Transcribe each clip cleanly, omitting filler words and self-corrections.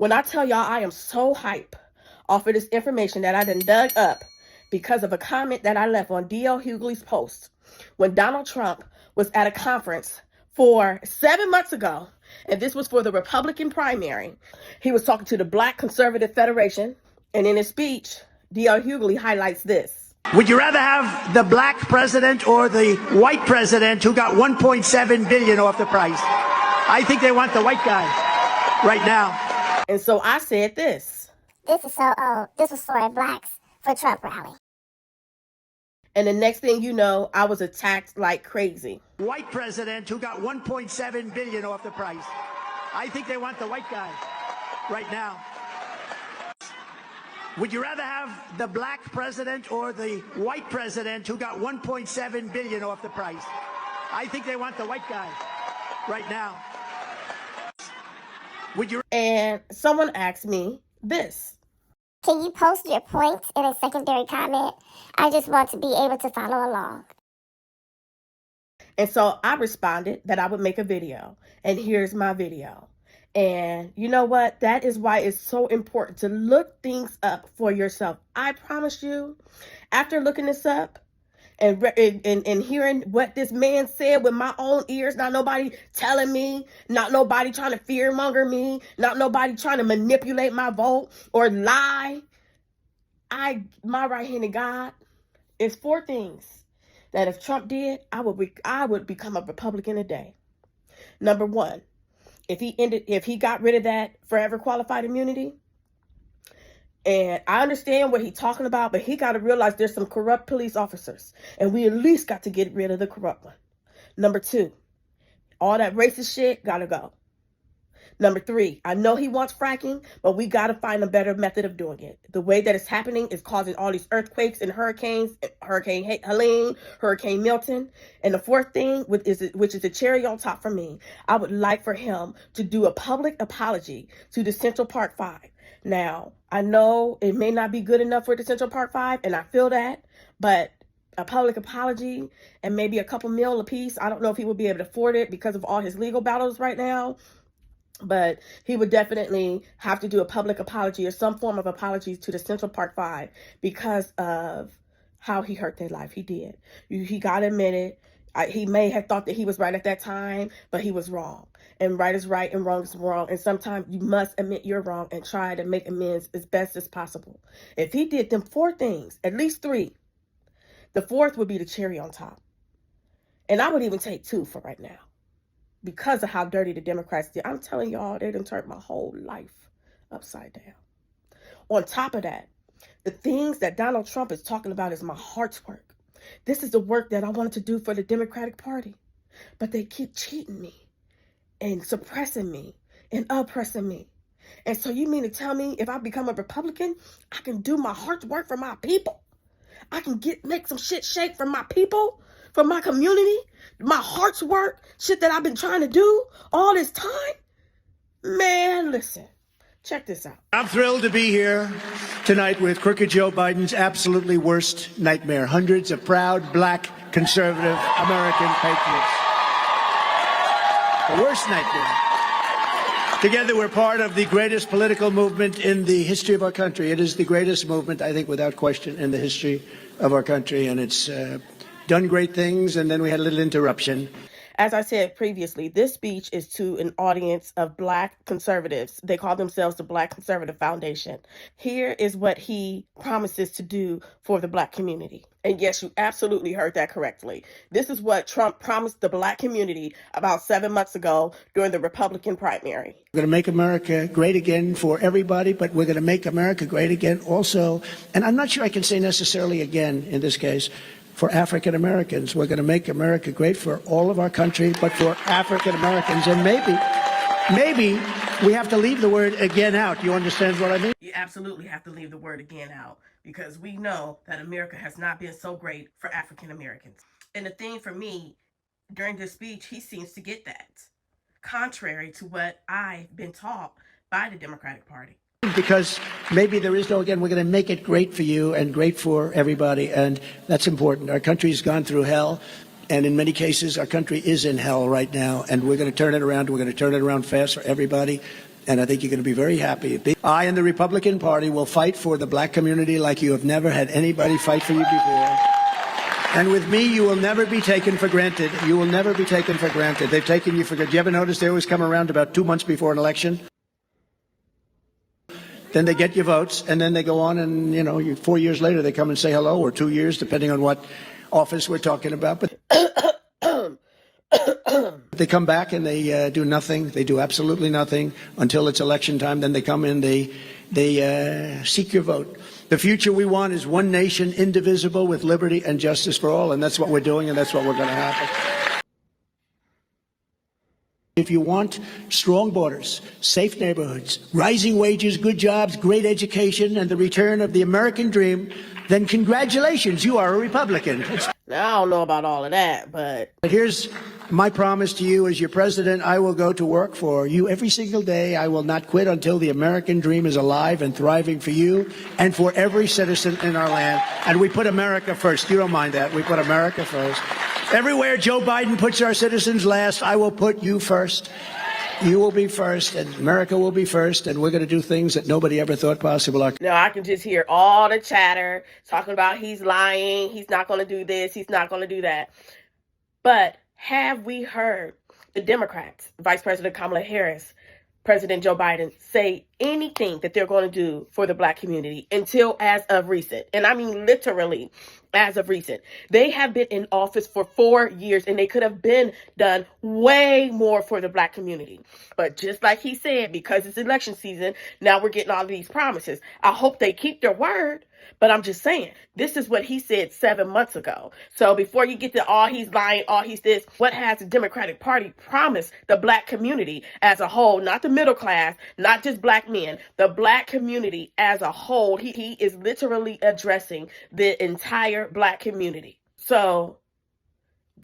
When I tell y'all I am so hype off of this information that I done dug up because of a comment that I left on D.L. Hughley's post when Donald Trump was at a conference for 7 months ago, and this was for the Republican primary. He was talking to the Black Conservative Federation, and in his speech, D.L. Hughley highlights this. Would you rather have the black president or the white president who got $1.7 billion off the price? I think they want the white guy right now. And so I said this. This is so old. This was for blacks for Trump rally. And the next thing you know, I was attacked like crazy. White president who got $1.7 billion off the price. I think they want the white guy right now. Would you rather have the black president or the white president who got $1.7 billion off the price? I think they want the white guy right now. Would you? And someone asked me this. Can you post your points in a secondary comment? I just want to be able to follow along. And so I responded that I would make a video. And here's my video. And you know what? That is why it's so important to look things up for yourself. I promise you, after looking this up and hearing what this man said with my own ears, not nobody telling me, not nobody trying to fearmonger me, not nobody trying to manipulate my vote or lie. My right-handed God is 4 things that if Trump did, I would become a Republican today. Number 1, if he got rid of that forever qualified immunity, and I understand what he's talking about, but he got to realize there's some corrupt police officers, and we at least got to get rid of the corrupt one. Number 2, all that racist shit got to go. Number 3, I know he wants fracking, but we got to find a better method of doing it. The way that it's happening is causing all these earthquakes and hurricanes, Hurricane Helene, Hurricane Milton. And the 4th thing, which is the cherry on top for me, I would like for him to do a public apology to the Central Park 5. Now, I know it may not be good enough for the Central Park 5, and I feel that, but a public apology and maybe a couple mil a piece. I don't know if he would be able to afford it because of all his legal battles right now, but he would definitely have to do a public apology or some form of apology to the Central Park 5 because of how he hurt their life. He did. He got admitted. He may have thought that he was right at that time, but he was wrong. And right is right and wrong is wrong. And sometimes you must admit you're wrong and try to make amends as best as possible. If he did them 4 things, at least 3, the 4th would be the cherry on top. And I would even take 2 for right now because of how dirty the Democrats did. I'm telling y'all, they done turned my whole life upside down. On top of that, the things that Donald Trump is talking about is my heart's work. This is the work that I wanted to do for the Democratic Party. But they keep cheating me and suppressing me and oppressing me. And so you mean to tell me if I become a Republican, I can do my heart's work for my people? I can make some shit shake for my people, for my community, my heart's work, shit that I've been trying to do all this time? Man, listen. Check this out. I'm thrilled to be here tonight with crooked Joe Biden's absolutely worst nightmare. Hundreds of proud, black, conservative American patriots. The worst nightmare. Together, we're part of the greatest political movement in the history of our country. It is the greatest movement, I think, without question, in the history of our country. And it's done great things. And then we had a little interruption. As I said previously, this speech is to an audience of black conservatives. They call themselves the Black Conservative Foundation. Here is what he promises to do for the black community. And yes, you absolutely heard that correctly. This is what Trump promised the black community about 7 months ago during the Republican primary. We're going to make America great again for everybody, but we're going to make America great again also. And I'm not sure I can say necessarily again in this case, for African Americans. We're going to make America great for all of our country, but for African Americans. And maybe we have to leave the word again out. You understand what I mean? You absolutely have to leave the word again out because we know that America has not been so great for African Americans. And the thing for me, during this speech, he seems to get that, contrary to what I've been taught by the Democratic Party. Because maybe there is no, again, we're going to make it great for you and great for everybody, and that's important. Our country's gone through hell, and in many cases, our country is in hell right now, and we're going to turn it around. We're going to turn it around fast for everybody. And I think you're going to be very happy. I and the Republican Party will fight for the black community like you have never had anybody fight for you before. And with me, you will never be taken for granted. You will never be taken for granted. They've taken you for granted. Do you ever notice they always come around about 2 months before an election? Then they get your votes, and then they go on and, 4 years later, they come and say hello, or 2 years, depending on what office we're talking about. But they come back and they do nothing. They do absolutely nothing until it's election time. Then they come in, they seek your vote. The future we want is one nation, indivisible, with liberty and justice for all, and that's what we're doing, and that's what we're going to happen. If you want strong borders, safe neighborhoods, rising wages, good jobs, great education, and the return of the American dream, then congratulations, you are a Republican. Now, I don't know about all of that, but here's my promise to you as your president. I will go to work for you every single day. I will not quit until the American dream is alive and thriving for you and for every citizen in our land. And we put America first. You don't mind that. We put America first. Everywhere Joe Biden puts our citizens last, I will put you first. You will be first, and America will be first, and we're going to do things that nobody ever thought possible. No, I can just hear all the chatter talking about he's lying, he's not going to do this, he's not going to do that. But have we heard the Democrats, Vice President Kamala Harris, President Joe Biden, say anything that they're going to do for the black community until as of recent? And I mean literally as of recent. They have been in office for 4 years, and they could have been done way more for the black community. But just like he said, because it's election season, now we're getting all of these promises. I hope they keep their word. But I'm just saying, this is what he said 7 months ago. So before you get to all he's lying, all he's this, what has the Democratic Party promised the black community as a whole, not the middle class, not just black men, the black community as a whole? He is literally addressing the entire black community. So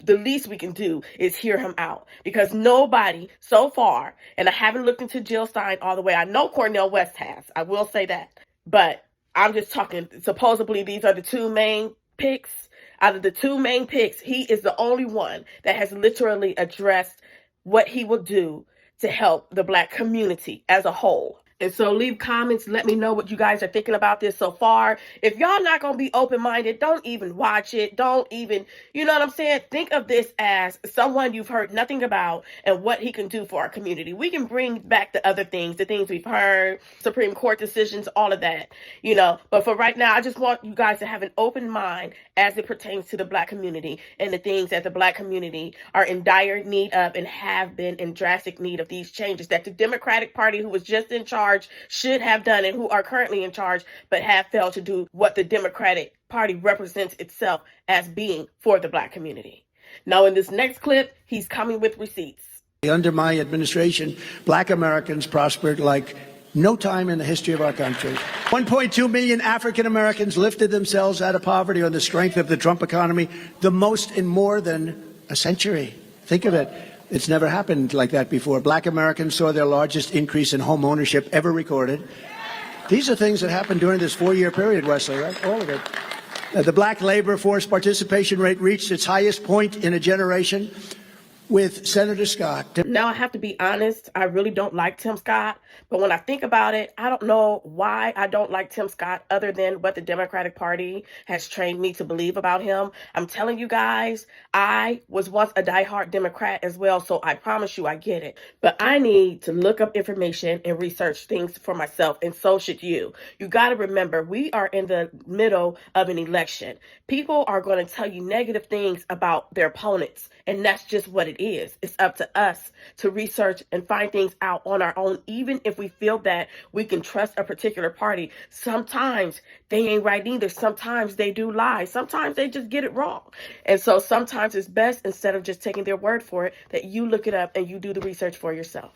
the least we can do is hear him out, because nobody so far, and I haven't looked into Jill Stein all the way. I know Cornel West has. I will say that. But I'm just talking, supposedly these are the two main picks. Out of the two main picks, he is the only one that has literally addressed what he will do to help the black community as a whole. And so leave comments. Let me know what you guys are thinking about this so far. If y'all not going to be open-minded, don't even watch it. Don't even, you know what I'm saying? Think of this as someone you've heard nothing about and what he can do for our community. We can bring back the other things, the things we've heard, Supreme Court decisions, all of that, But for right now, I just want you guys to have an open mind as it pertains to the black community and the things that the black community are in dire need of and have been in drastic need of these changes that the Democratic Party, who was just in charge, should have done, and who are currently in charge but have failed to do what the Democratic Party represents itself as being for the black community. Now, in this next clip, he's coming with receipts. Under my administration, black Americans prospered like no time in the history of our country. 1.2 million African Americans lifted themselves out of poverty on the strength of the Trump economy, the most in more than a century. Think of it. It's never happened like that before. Black Americans saw their largest increase in home ownership ever recorded. These are things that happened during this 4-year period, Wesley, right? All of it. The black labor force participation rate reached its highest point in a generation with Senator Scott. Now, I have to be honest, I really don't like Tim Scott. But when I think about it, I don't know why I don't like Tim Scott other than what the Democratic Party has trained me to believe about him. I'm telling you guys, I was once a diehard Democrat as well, so I promise you I get it. But I need to look up information and research things for myself, and so should you. You got to remember, we are in the middle of an election. People are going to tell you negative things about their opponents, and that's just what it is. It's up to us to research and find things out on our own, even if we feel that we can trust a particular party. Sometimes they ain't right either. Sometimes they do lie. Sometimes they just get it wrong. And so sometimes it's best, instead of just taking their word for it, that you look it up and you do the research for yourself.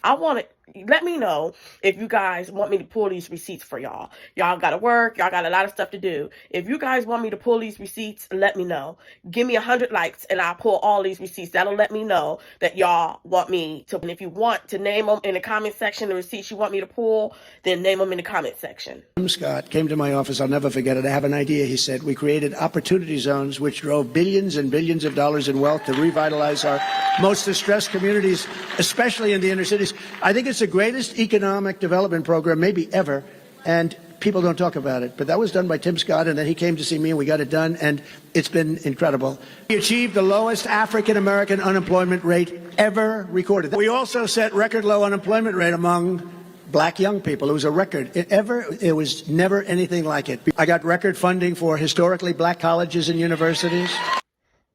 Let me know if you guys want me to pull these receipts for y'all. Y'all got to work. Y'all got a lot of stuff to do. If you guys want me to pull these receipts, let me know. Give me 100 likes and I'll pull all these receipts. That'll let me know that y'all want me to. And if you want to name them in the comment section, the receipts you want me to pull, then name them in the comment section. Tim Scott came to my office. I'll never forget it. I have an idea, he said. We created opportunity zones which drove billions and billions of dollars in wealth to revitalize our most distressed communities, especially in the inner cities. I think it's it's the greatest economic development program maybe ever, and people don't talk about it. But that was done by Tim Scott, and then he came to see me, and we got it done, and it's been incredible. We achieved the lowest African-American unemployment rate ever recorded. We also set record low unemployment rate among black young people. It was a record. It was never anything like it. I got record funding for historically black colleges and universities.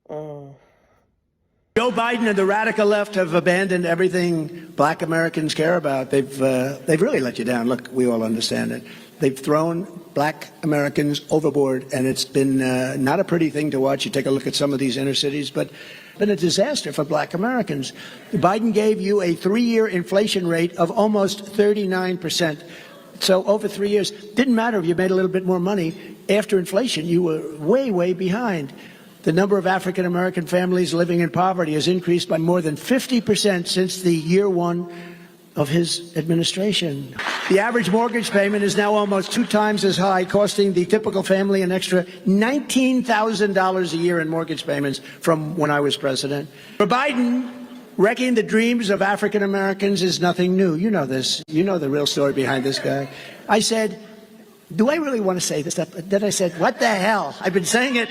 Joe Biden and the radical left have abandoned everything black Americans care about. They've really let you down. Look, we all understand it. They've thrown black Americans overboard, and it's been not a pretty thing to watch. You take a look at some of these inner cities, but been a disaster for black Americans. Biden gave you a 3-year inflation rate of almost 39%. So over 3 years, didn't matter if you made a little bit more money. After inflation, you were way, way behind. The number of African-American families living in poverty has increased by more than 50% since the year one of his administration. The average mortgage payment is now almost 2 times as high, costing the typical family an extra $19,000 a year in mortgage payments from when I was president. For Biden, wrecking the dreams of African Americans is nothing new. You know this. You know the real story behind this guy. I said, do I really want to say this stuff? Then I said, what the hell? I've been saying it.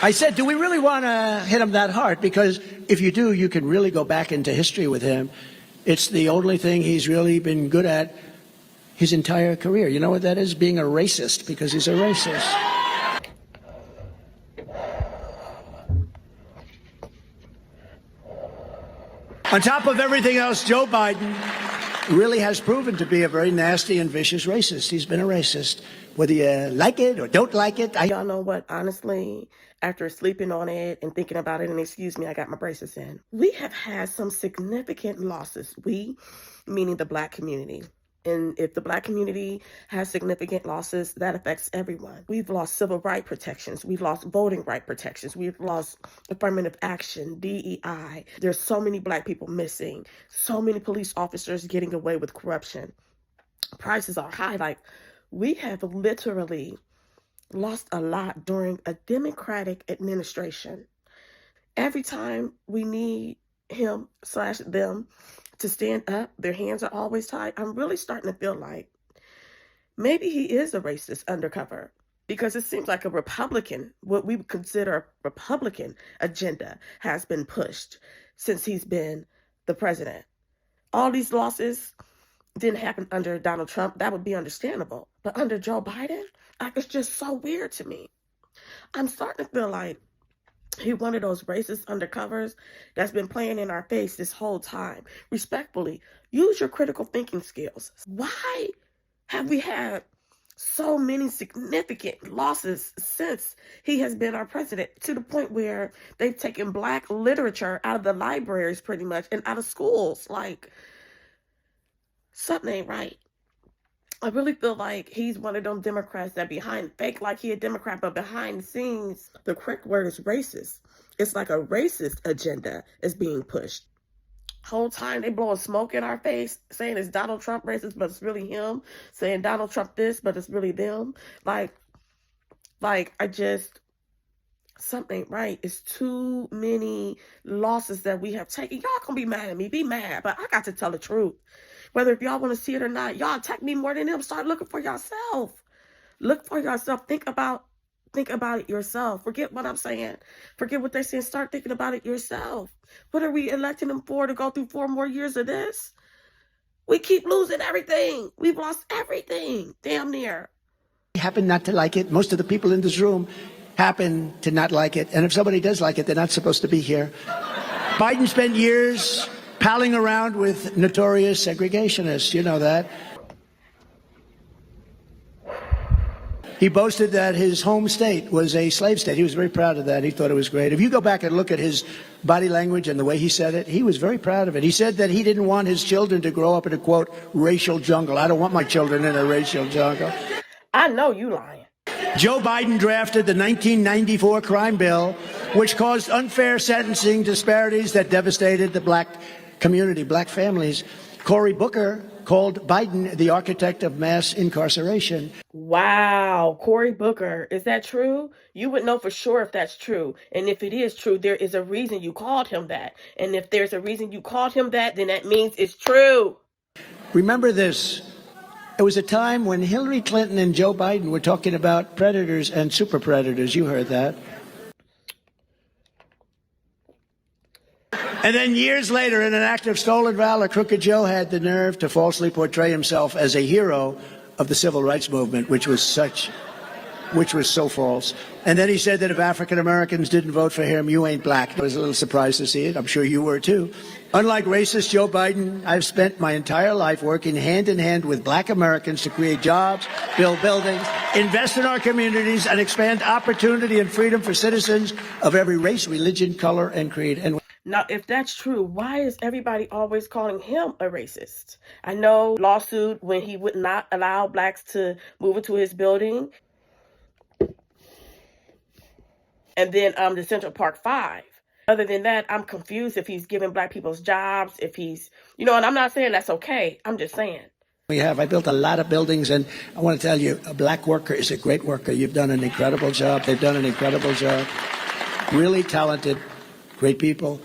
I said, do we really want to hit him that hard? Because if you do, you can really go back into history with him. It's the only thing he's really been good at his entire career. You know what that is? Being a racist, because he's a racist. On top of everything else, Joe Biden really has proven to be a very nasty and vicious racist. He's been a racist. Whether you like it or don't like it. Y'all know what? Honestly, after sleeping on it and thinking about it, and excuse me, I got my braces in. We have had some significant losses. We, meaning the black community. And if the black community has significant losses, that affects everyone. We've lost civil rights protections. We've lost voting rights protections. We've lost affirmative action, DEI. There's so many black people missing. So many police officers getting away with corruption. Prices are high. Like, we have literally lost a lot during a Democratic administration. Every time we need him/them to stand up, their hands are always tied. I'm really starting to feel like maybe he is a racist undercover, because it seems like a Republican, what we would consider a Republican agenda, has been pushed since he's been the president. All these losses didn't happen under Donald Trump. That would be understandable. But under Joe Biden, it's just so weird to me. I'm starting to feel like he one of those racist undercovers that's been playing in our face this whole time. Respectfully, use your critical thinking skills. Why have we had so many significant losses since he has been our president, to the point where they've taken black literature out of the libraries pretty much and out of schools? Like, something ain't right. I really feel like he's one of them Democrats that fake like he a Democrat, but behind the scenes, the correct word is racist. It's like a racist agenda is being pushed. Whole time they blowing smoke in our face, saying it's Donald Trump racist, but it's really him. Saying Donald Trump this, but it's really them. Something ain't right. It's too many losses that we have taken. Y'all gonna be mad at me. Be mad, but I got to tell the truth. Whether if y'all want to see it or not, y'all attack me more than them. Start looking for yourself. Look for yourself. Think about it yourself. Forget what I'm saying. Forget what they're saying. Start thinking about it yourself. What are we electing them for, to go through 4 more years of this? We keep losing everything. We've lost everything, damn near. I happen not to like it. Most of the people in this room happen to not like it. And if somebody does like it, they're not supposed to be here. Biden spent years palling around with notorious segregationists. You know that. He boasted that his home state was a slave state. He was very proud of that. He thought it was great. If you go back and look at his body language and the way he said it, he was very proud of it. He said that he didn't want his children to grow up in a, quote, racial jungle. I don't want my children in a racial jungle. I know you lying. Joe Biden drafted the 1994 crime bill, which caused unfair sentencing disparities that devastated the black community, black families. Cory Booker called Biden the architect of mass incarceration. Wow, Cory Booker. Is that true? You would know for sure if that's true. And if it is true, there is a reason you called him that. And if there's a reason you called him that, then that means it's true. Remember this. It was a time when Hillary Clinton and Joe Biden were talking about predators and super predators. You heard that. And then years later, in an act of stolen valor, Crooked Joe had the nerve to falsely portray himself as a hero of the civil rights movement, which was so false. And then he said that if African Americans didn't vote for him, you ain't black. I was a little surprised to see it. I'm sure you were too. Unlike racist Joe Biden, I've spent my entire life working hand in hand with black Americans to create jobs, build buildings, invest in our communities, and expand opportunity and freedom for citizens of every race, religion, color, and creed. And now, if that's true, why is everybody always calling him a racist? I know lawsuit when he would not allow blacks to move into his building. And then the Central Park 5. Other than that, I'm confused if he's giving black people's jobs, if he's, and I'm not saying that's okay. I'm just saying. I built a lot of buildings, and I want to tell you, a black worker is a great worker. You've done an incredible job. They've done an incredible job. Really talented, great people.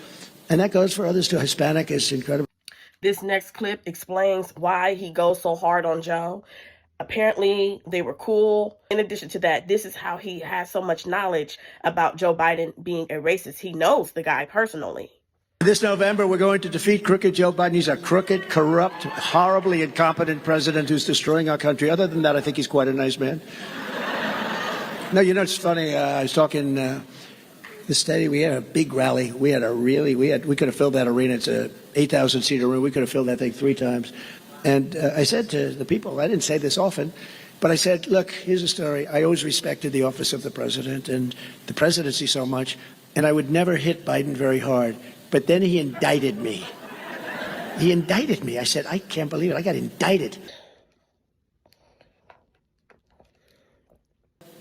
And that goes for others too. Hispanic is incredible. This next clip explains why he goes so hard on Joe. Apparently, they were cool. In addition to that, this is how he has so much knowledge about Joe Biden being a racist. He knows the guy personally. This November, we're going to defeat crooked Joe Biden. He's a crooked, corrupt, horribly incompetent president who's destroying our country. Other than that, I think he's quite a nice man. No, it's funny. I was talking the study. We had a big rally. We could have filled that arena. It's a 8,000 seat arena. We could have filled that thing 3 times. And I said to the people, I didn't say this often, but I said, look, here's a story. I always respected the office of the president and the presidency so much, and I would never hit Biden very hard. But then he indicted me. He indicted me. I said, I can't believe it. I got indicted.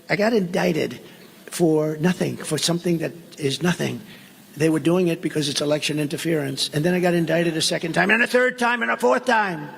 I got indicted for nothing, for something that is nothing. They were doing it because it's election interference. And then I got indicted a second time, and a third time, and a fourth time.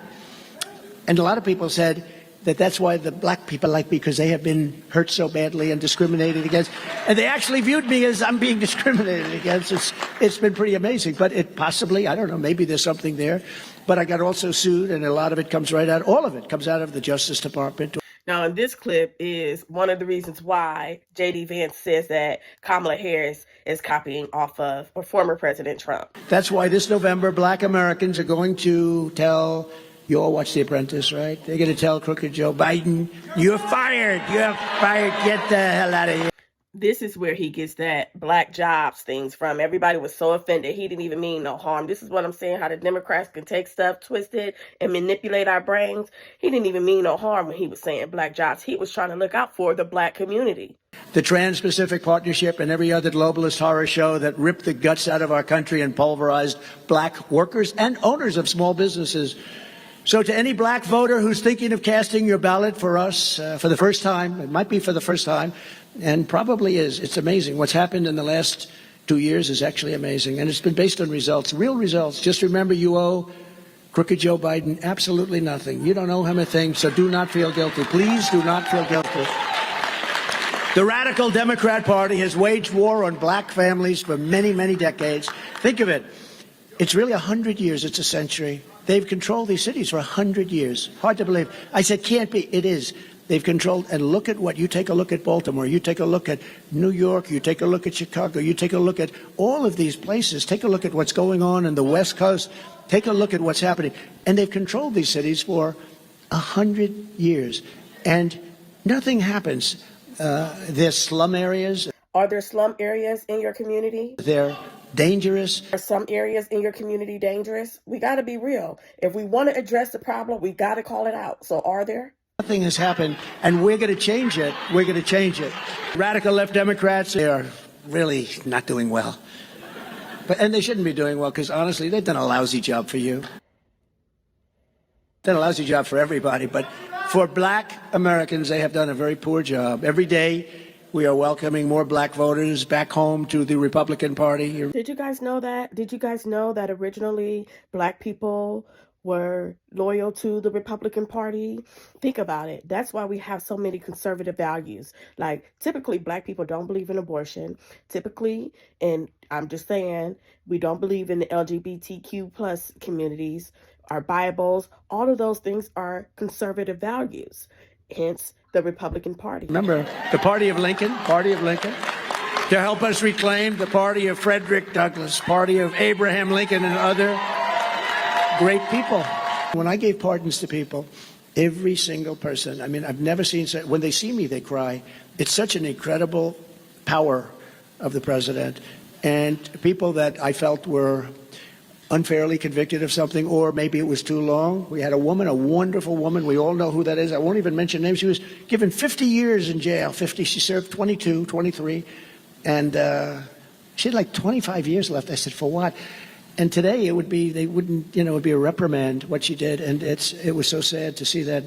And a lot of people said that that's why the black people like me, because they have been hurt so badly and discriminated against. And they actually viewed me as I'm being discriminated against. It's been pretty amazing. But it possibly, I don't know, maybe there's something there. But I got also sued, and a lot of it comes all of it comes out of the Justice Department. Now, in this clip is one of the reasons why J.D. Vance says that Kamala Harris is copying off of former President Trump. That's why this November, black Americans are going to tell, you all watch The Apprentice, right? They're going to tell crooked Joe Biden, you're fired. You're fired. Get the hell out of here. This is where he gets that black jobs things from. Everybody was so offended. He didn't even mean no harm. This is what I'm saying, how the Democrats can take stuff, twist it, and manipulate our brains. He didn't even mean no harm when he was saying black jobs. He was trying to look out for the black community. The Trans-Pacific Partnership and every other globalist horror show that ripped the guts out of our country and pulverized black workers and owners of small businesses. So to any black voter who's thinking of casting your ballot for us for the first time, it might be for the first time, and probably is. It's amazing. What's happened in the last 2 years is actually amazing. And it's been based on results, real results. Just remember, you owe crooked Joe Biden absolutely nothing. You don't owe him a thing, so do not feel guilty. Please do not feel guilty. The radical Democrat Party has waged war on black families for many, many decades. Think of it. It's really 100 years. It's a century. They've controlled these cities for 100 years. Hard to believe. I said, can't be. It is. They've controlled, and look at what, you take a look at Baltimore, you take a look at New York, you take a look at Chicago, you take a look at all of these places, take a look at what's going on in the West Coast, take a look at what's happening. And they've controlled these cities for 100 years, and nothing happens. There's slum areas. Are there slum areas in your community? They're dangerous. Are some areas in your community dangerous? We got to be real. If we want to address the problem, we got to call it out. So are there? Nothing has happened, and we're going to change it. We're going to change it. Radical left Democrats, they are really not doing well. And they shouldn't be doing well, because honestly, they've done a lousy job for you. Done a lousy job for everybody, but for black Americans, they have done a very poor job. Every day, we are welcoming more black voters back home to the Republican Party. Did you guys know that? Did you guys know that originally black people were loyal to the Republican Party? Think about it. That's why we have so many conservative values. Like, typically, black people don't believe in abortion. Typically, and I'm just saying, we don't believe in the LGBTQ plus communities. our Bibles, all of those things are conservative values, hence the Republican Party. Remember, the party of Lincoln, to help us reclaim the party of Frederick Douglass, party of Abraham Lincoln and other great people. When I gave pardons to people, every single person, I mean, I've never seen, when they see me, they cry. It's such an incredible power of the president. And people that I felt were unfairly convicted of something, or maybe it was too long. We had a woman, a wonderful woman. We all know who that is. I won't even mention names. She was given 50 years in jail. 50. She served 22, 23. And she had like 25 years left. I said, for what? And today it would be, they wouldn't, it would be a reprimand, what she did. And it was so sad to see that.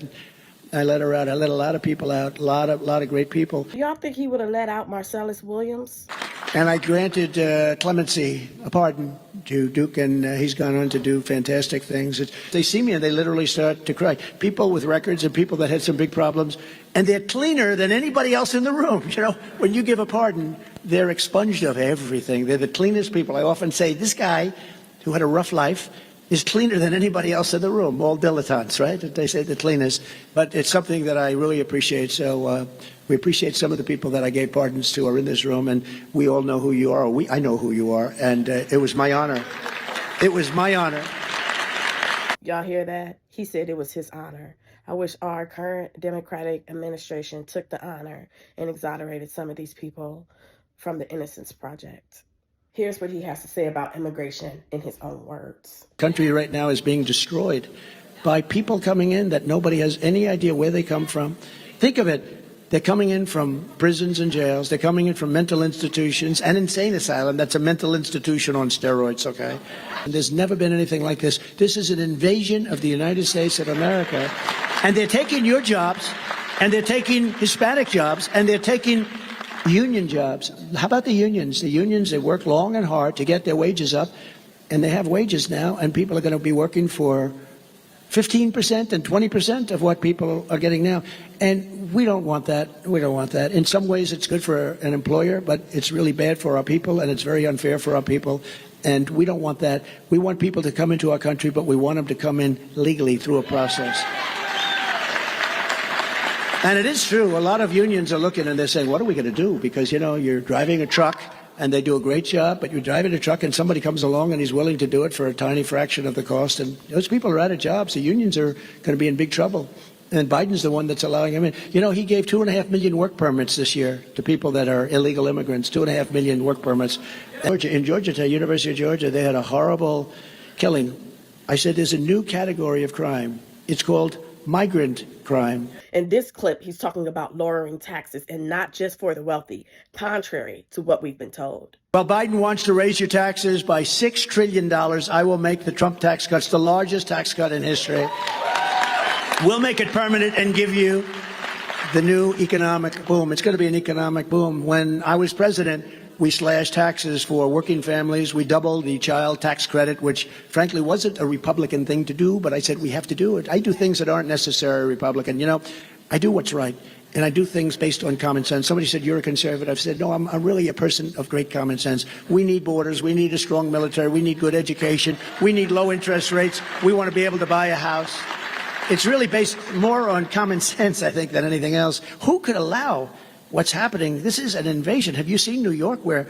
I let her out. I let a lot of people out, a lot of great people. Do y'all think he would have let out Marcellus Williams? And I granted clemency, a pardon to Duke, and he's gone on to do fantastic things. They see me and they literally start to cry. People with records and people that had some big problems, and they're cleaner than anybody else in the room. When you give a pardon, they're expunged of everything. They're the cleanest people. I often say, this guy who had a rough life is cleaner than anybody else in the room. All dilettantes, right? They say the cleanest. But it's something that I really appreciate. So we appreciate some of the people that I gave pardons to are in this room, and we all know who you are. I know who you are, and it was my honor. It was my honor. Y'all hear that? He said it was his honor. I wish our current Democratic administration took the honor and exonerated some of these people from the Innocence Project. Here's what he has to say about immigration in his own words. Country right now is being destroyed by people coming in that nobody has any idea where they come from. Think of it. They're coming in from prisons and jails. They're coming in from mental institutions and insane asylum. That's a mental institution on steroids, okay? And there's never been anything like this. This is an invasion of the United States of America. And they're taking your jobs, and they're taking Hispanic jobs, and they're taking union jobs. How about the unions? The unions, they work long and hard to get their wages up, and they have wages now, and people are going to be working for 15% and 20% of what people are getting now. And we don't want that. We don't want that. In some ways, it's good for an employer, but it's really bad for our people, and it's very unfair for our people. And we don't want that. We want people to come into our country, but we want them to come in legally through a process. And it is true. A lot of unions are looking and they're saying, what are we going to do? Because, you're driving a truck and they do a great job, but you're driving a truck and somebody comes along and he's willing to do it for a tiny fraction of the cost. And those people are out of jobs. The unions are going to be in big trouble. And Biden's the one that's allowing them in. He gave 2.5 million work permits this year to people that are illegal immigrants, 2.5 million work permits. In Georgia, University of Georgia, they had a horrible killing. I said there's a new category of crime. It's called migrant crime. In this clip, he's talking about lowering taxes, and not just for the wealthy, contrary to what we've been told. Well, Biden wants to raise your taxes by $6 trillion. I will make the Trump tax cuts the largest tax cut in history. We'll make it permanent and give you the new economic boom. It's going to be an economic boom. When I was president, we slashed taxes for working families. We doubled the child tax credit, which frankly wasn't a Republican thing to do, but I said we have to do it. I do things that aren't necessarily Republican. I do what's right, and I do things based on common sense. Somebody said, you're a conservative. I said, no, I'm really a person of great common sense. We need borders. We need a strong military. We need good education. We need low interest rates. We want to be able to buy a house. It's really based more on common sense, I think, than anything else. Who could allow what's happening? This is an invasion. Have you seen New York, where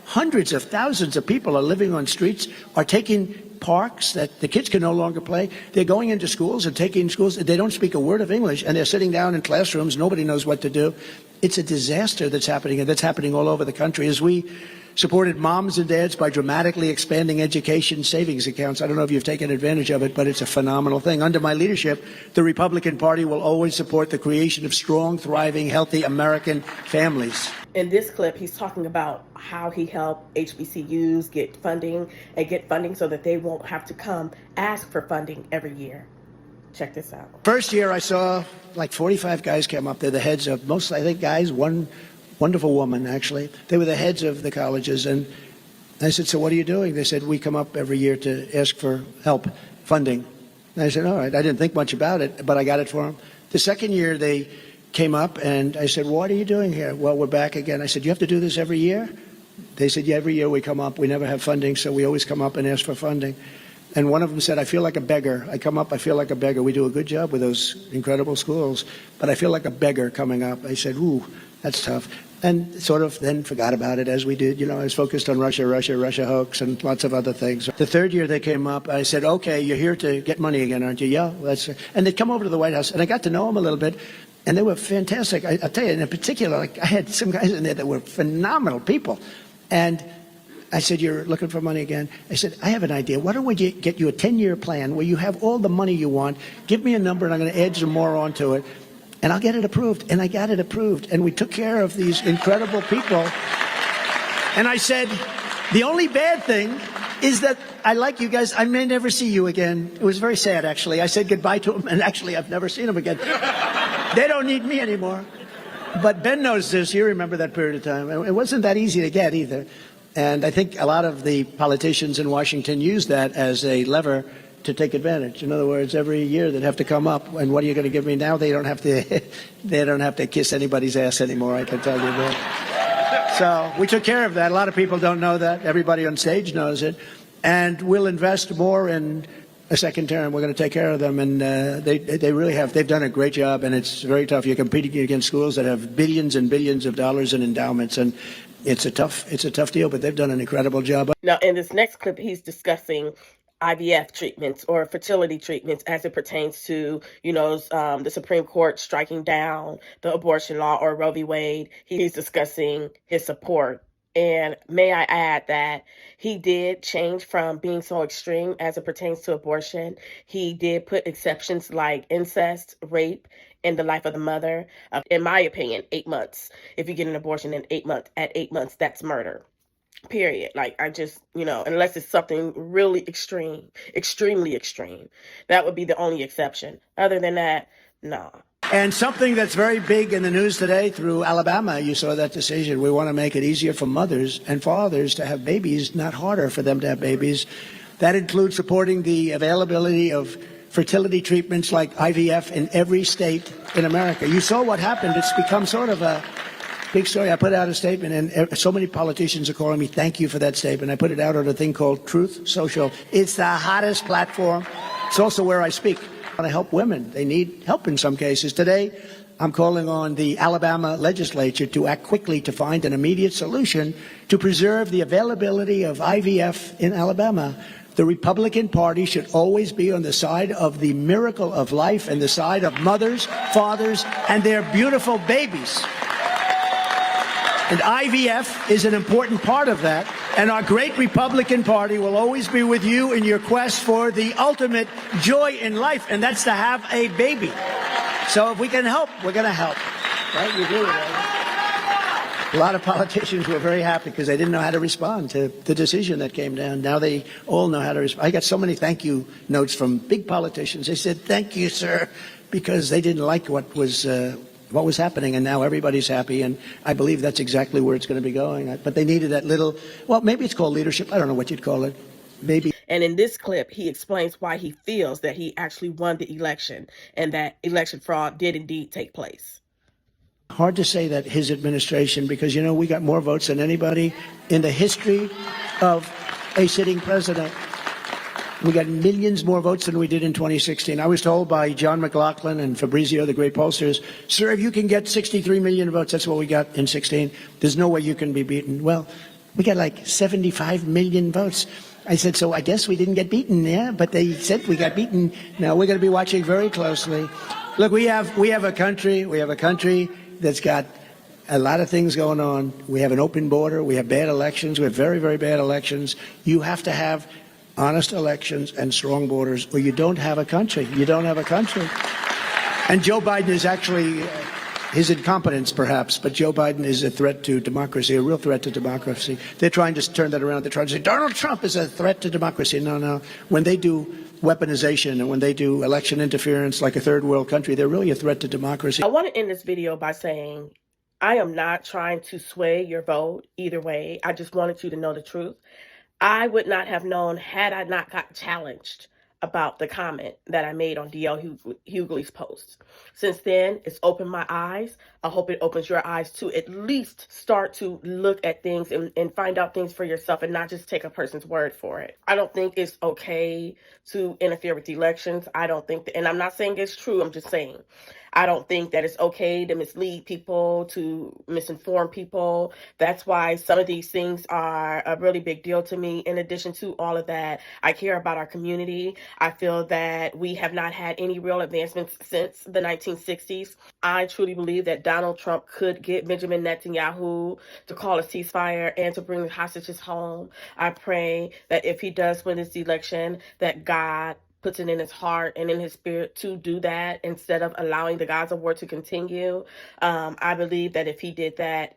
hundreds of thousands of people are living on streets, are taking parks that the kids can no longer play? They're going into schools and taking schools. They don't speak a word of English, and they're sitting down in classrooms. Nobody knows what to do. It's a disaster that's happening, and that's happening all over the country. As we supported moms and dads by dramatically expanding education savings accounts. I don't know if you've taken advantage of it, but it's a phenomenal thing. Under my leadership, the Republican Party will always support the creation of strong, thriving, healthy American families. In this clip, he's talking about how he helped HBCUs get funding so that they won't have to come ask for funding every year. Check this out. First year I saw like 45 guys come up. They're the heads of most, I think, guys, one wonderful woman, actually. They were the heads of the colleges. And I said, so what are you doing? They said, we come up every year to ask for help, funding. And I said, all right. I didn't think much about it, but I got it for them. The second year they came up and I said, what are you doing here? Well, we're back again. I said, you have to do this every year? They said, yeah, every year we come up. We never have funding, so we always come up and ask for funding. And one of them said, I feel like a beggar. I come up, I feel like a beggar. We do a good job with those incredible schools, but I feel like a beggar coming up. I said, ooh, that's tough. And sort of then forgot about it as we did. I was focused on Russia hoax and lots of other things. The third year they came up, I said, okay, you're here to get money again, aren't you? Yeah, that's. And they'd come over to the White House, and I got to know them a little bit, and they were fantastic. I'll tell you, in particular, like I had some guys in there that were phenomenal people. And I said, you're looking for money again? I said, I have an idea. Why don't we get you a 10-year plan where you have all the money you want? Give me a number, and I'm going to add some more onto it. And I'll get it approved. And I got it approved. And we took care of these incredible people. And I said, the only bad thing is that I like you guys. I may never see you again. It was very sad, actually. I said goodbye to them, and actually I've never seen them again. They don't need me anymore. But Ben knows this. You remember that period of time. It wasn't that easy to get either. And I think a lot of the politicians in Washington use that as a lever to take advantage. In other words, every year they'd have to come up, and what are you going to give me now? They don't have to. They don't have to kiss anybody's ass anymore. I can tell you that. So we took care of that. A lot of people don't know that. Everybody on stage knows it, and we'll invest more in a second term. We're going to take care of them, and they really have. They've done a great job, and it's very tough. You're competing against schools that have billions and billions of dollars in endowments, and it's a tough deal. But they've done an incredible job. Now, in this next clip, he's discussing IVF treatments or fertility treatments as it pertains to, the Supreme Court striking down the abortion law or Roe v. Wade. He's discussing his support. And may I add that he did change from being so extreme as it pertains to abortion. He did put exceptions like incest, rape, and the life of the mother. In my opinion, 8 months. If you get an abortion in 8 months, at 8 months, that's murder. Period. Like, I just, unless it's something really extremely extreme, that would be the only exception. Other than that, no. And something that's very big in the news today through Alabama, you saw that decision. We want to make it easier for mothers and fathers to have babies, not harder for them to have babies. That includes supporting the availability of fertility treatments like IVF in every state in America. You saw what happened. It's become sort of a big story. I put out a statement, and so many politicians are calling me, thank you for that statement. I put it out on a thing called Truth Social. It's the hottest platform. It's also where I speak. I want to help women. They need help in some cases. Today, I'm calling on the Alabama legislature to act quickly to find an immediate solution to preserve the availability of IVF in Alabama. The Republican Party should always be on the side of the miracle of life and the side of mothers, fathers, and their beautiful babies. And IVF is an important part of that. And our great Republican Party will always be with you in your quest for the ultimate joy in life, and that's to have a baby. So if we can help, we're going to help. Right? You agree with that? A lot of politicians were very happy because they didn't know how to respond to the decision that came down. Now they all know how to respond. I got so many thank you notes from big politicians. They said, thank you, sir, because they didn't like what was happening, and now everybody's happy, and I believe that's exactly where it's going to be going. But they needed that little, well, maybe it's called leadership. I don't know what you'd call it. Maybe. And in this clip, he explains why he feels that he actually won the election and that election fraud did indeed take place. Hard to say that his administration, because, we got more votes than anybody in the history of a sitting president. We got millions more votes than we did in 2016. I was told by John McLaughlin and Fabrizio, the great pollsters, sir, if you can get 63 million votes, that's what we got in 16, there's no way you can be beaten. Well, we got like 75 million votes. I said, so I guess we didn't get beaten, yeah? But they said we got beaten. Now, we're going to be watching very closely. Look, we have a country that's got a lot of things going on. We have an open border. We have bad elections. We have very, very bad elections. You have to have honest elections and strong borders, or you don't have a country. You don't have a country. And Joe Biden is actually, his incompetence perhaps, but Joe Biden is a threat to democracy, a real threat to democracy. They're trying to turn that around. They're trying to say, Donald Trump is a threat to democracy. No. When they do weaponization and when they do election interference like a third world country, they're really a threat to democracy. I want to end this video by saying, I am not trying to sway your vote either way. I just wanted you to know the truth. I would not have known had I not got challenged about the comment that I made on DL Hughley's post. Since then, it's opened my eyes. I hope it opens your eyes to at least start to look at things and find out things for yourself and not just take a person's word for it. I don't think it's okay to interfere with elections. I don't think that, and I'm not saying it's true, I'm just saying. I don't think that it's okay to mislead people, to misinform people. That's why some of these things are a really big deal to me. In addition to all of that, I care about our community. I feel that we have not had any real advancements since the 1960s. I truly believe that Donald Trump could get Benjamin Netanyahu to call a ceasefire and to bring the hostages home. I pray that if he does win this election, that God puts it in his heart and in his spirit to do that instead of allowing the Gaza war to continue. I believe that if he did that,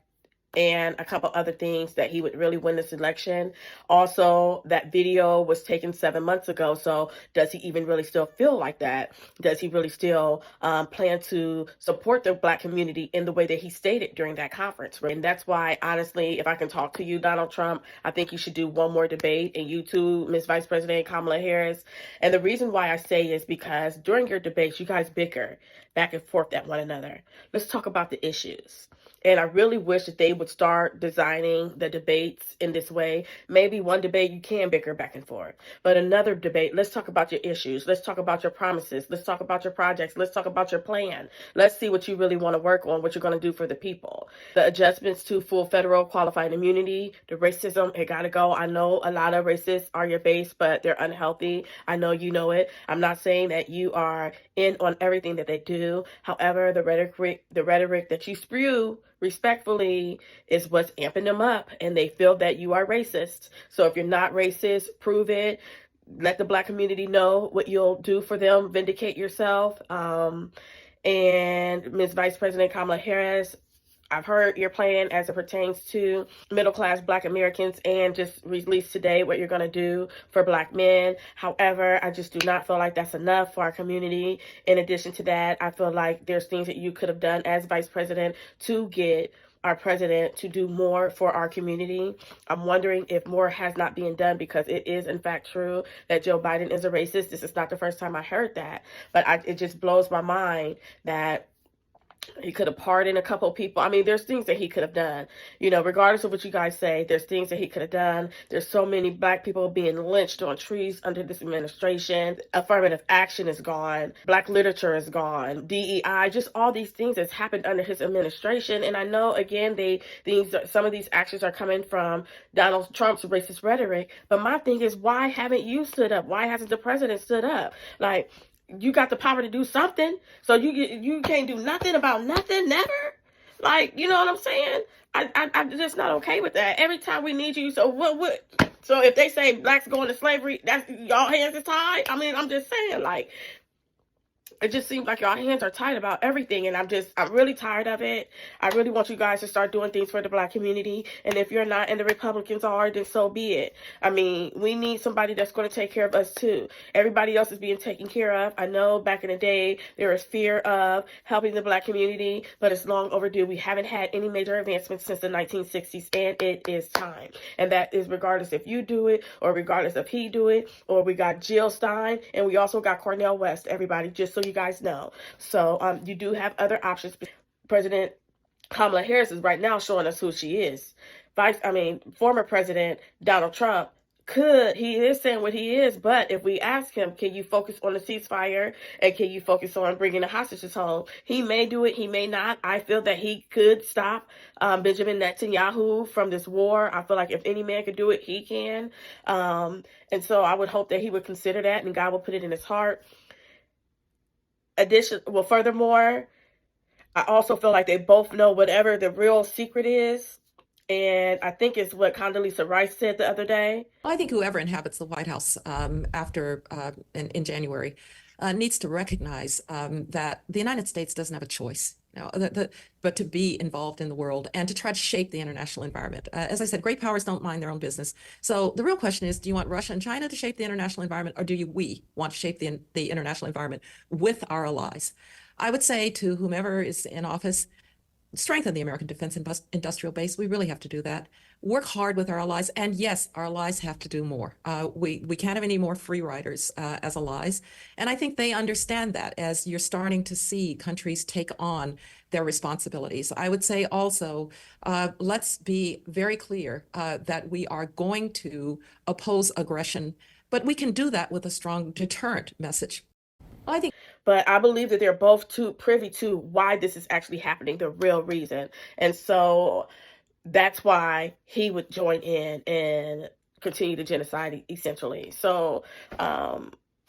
and a couple other things, that he would really win this election. Also, that video was taken 7 months ago, so does he even really still feel like that? Does he really still plan to support the Black community in the way that he stated during that conference? And that's why, honestly, if I can talk to you, Donald Trump, I think you should do one more debate, and you too, Ms. Vice President Kamala Harris. And the reason why I say is because during your debates, you guys bicker back and forth at one another. Let's talk about the issues. And I really wish that they would start designing the debates in this way. Maybe one debate you can bicker back and forth, but another debate, let's talk about your issues. Let's talk about your promises. Let's talk about your projects. Let's talk about your plan. Let's see what you really want to work on, what you're going to do for the people. The adjustments to full federal qualified immunity, the racism, it got to go. I know a lot of racists are your base, but they're unhealthy. I know you know it. I'm not saying that you are in on everything that they do. However, the rhetoric that you spew respectfully is what's amping them up, and they feel that you are racist. So if you're not racist, prove it. Let the Black community know what you'll do for them. Vindicate yourself. And Ms. Vice President Kamala Harris, I've heard your plan as it pertains to middle-class Black Americans, and just released today what you're going to do for Black men. However, I just do not feel like that's enough for our community. In addition to that, I feel like there's things that you could have done as Vice President to get our president to do more for our community. I'm wondering if more has not been done, because it is in fact true that Joe Biden is a racist. This is not the first time I heard that, but it just blows my mind that he could have pardoned a couple of people. I mean, there's things that he could have done. You know, regardless of what you guys say, there's things that he could have done. There's so many Black people being lynched on trees under this administration. Affirmative action is gone. Black literature is gone. DEI, just all these things that's happened under his administration. And I know, again, some of these actions are coming from Donald Trump's racist rhetoric. But my thing is, why haven't you stood up? Why hasn't the president stood up? Like, you got the power to do something, so you can't do nothing about nothing, never. Like, you know what I'm saying? I'm just not okay with that. Every time we need you, so what? So if they say Blacks going to slavery, that's y'all hands is tied. I mean, I'm just saying, like, it just seems like y'all hands are tight about everything, and I'm really tired of it. I really want you guys to start doing things for the Black community, and if you're not and the Republicans are, then so be it. I mean, we need somebody that's going to take care of us too. Everybody else is being taken care of. I know back in the day there was fear of helping the Black community, but it's long overdue. We haven't had any major advancements since the 1960s, and it is time. And that is regardless if you do it or regardless if he do it, or we got Jill Stein, and we also got Cornel West, everybody, just so you guys know. So you do have other options. President Kamala Harris is right now showing us who she is. Former President Donald Trump he is saying what he is, but if we ask him, can you focus on the ceasefire and can you focus on bringing the hostages home? He may do it, he may not. I feel that he could stop Benjamin Netanyahu from this war. I feel like if any man could do it, he can. And so I would hope that he would consider that, and God will put it in his heart. Furthermore, I also feel like they both know whatever the real secret is. And I think it's what Condoleezza Rice said the other day. I think whoever inhabits the White House in January needs to recognize that the United States doesn't have a choice, but to be involved in the world and to try to shape the international environment. As I said, great powers don't mind their own business. So the real question is, do you want Russia and China to shape the international environment, or do we want to shape the international environment with our allies? I would say to whomever is in office, strengthen the American defense industrial base. We really have to do that. Work hard with our allies, and yes, our allies have to do more. We can't have any more free riders as allies, and I think they understand that as you're starting to see countries take on their responsibilities. I would say also, let's be very clear that we are going to oppose aggression, but we can do that with a strong deterrent message. I think. But I believe that they're both too privy to why this is actually happening, the real reason. And so that's why he would join in and continue the genocide, essentially. So,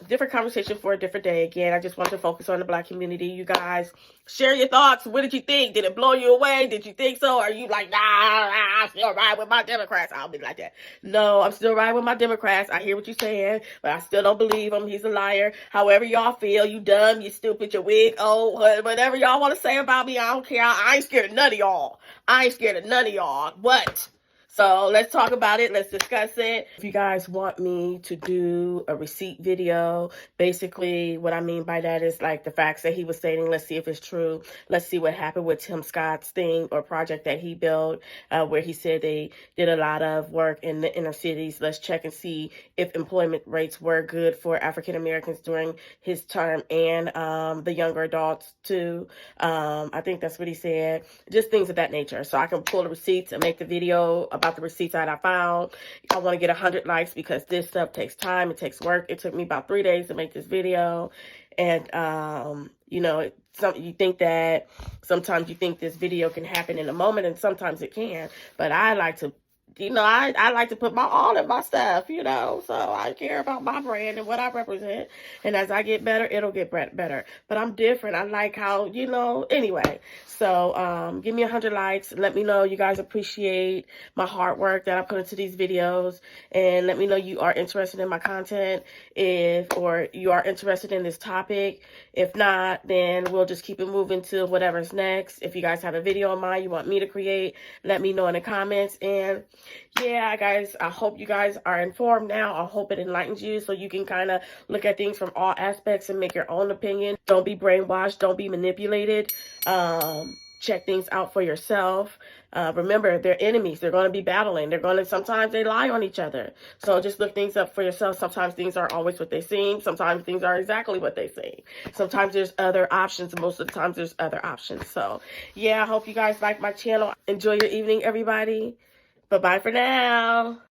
different conversation for a different day. Again, I just want to focus on the Black community. You guys, share your thoughts. What did you think? Did it blow you away? Did you think so? Are you like, nah, I still ride with my Democrats? I'll be like that. No, I'm still riding with my Democrats. I hear what you're saying, but I still don't believe him. He's a liar. However y'all feel, you dumb, you stupid, you wig, whatever y'all want to say about me, I don't care. I ain't scared of none of y'all. I ain't scared of none of y'all. What? So let's talk about it. Let's discuss it. If you guys want me to do a receipt video, basically what I mean by that is like the facts that he was stating. Let's see if it's true. Let's see what happened with Tim Scott's thing or project that he built where he said they did a lot of work in the inner cities. Let's check and see if employment rates were good for African Americans during his term and the younger adults too. I think that's what he said. Just things of that nature. So I can pull the receipts and make the video about the receipts that I found. I want to get 100 likes because this stuff takes time. It takes work. It took me about 3 days to make this video. And, you think that sometimes you think this video can happen in a moment and sometimes it can. But I like to I like to put my all in my stuff, so I care about my brand and what I represent. And as I get better, it'll get better. But I'm different. I like how, anyway. So give me 100 likes. Let me know you guys appreciate my hard work that I put into these videos. And let me know you are interested in my content or you are interested in this topic. If not, then we'll just keep it moving to whatever's next. If you guys have a video in mind you want me to create, let me know in the comments. And yeah, guys, I hope you guys are informed now. I hope it enlightens you so you can kind of look at things from all aspects and make your own opinion. Don't be brainwashed. Don't be manipulated. Check things out for yourself. Remember, they're enemies. They're going to be battling. Sometimes they lie on each other. So just look things up for yourself. Sometimes things aren't always what they seem. Sometimes things are exactly what they seem. Sometimes there's other options. Most of the times there's other options. So yeah, I hope you guys like my channel. Enjoy your evening, everybody. Bye-bye for now.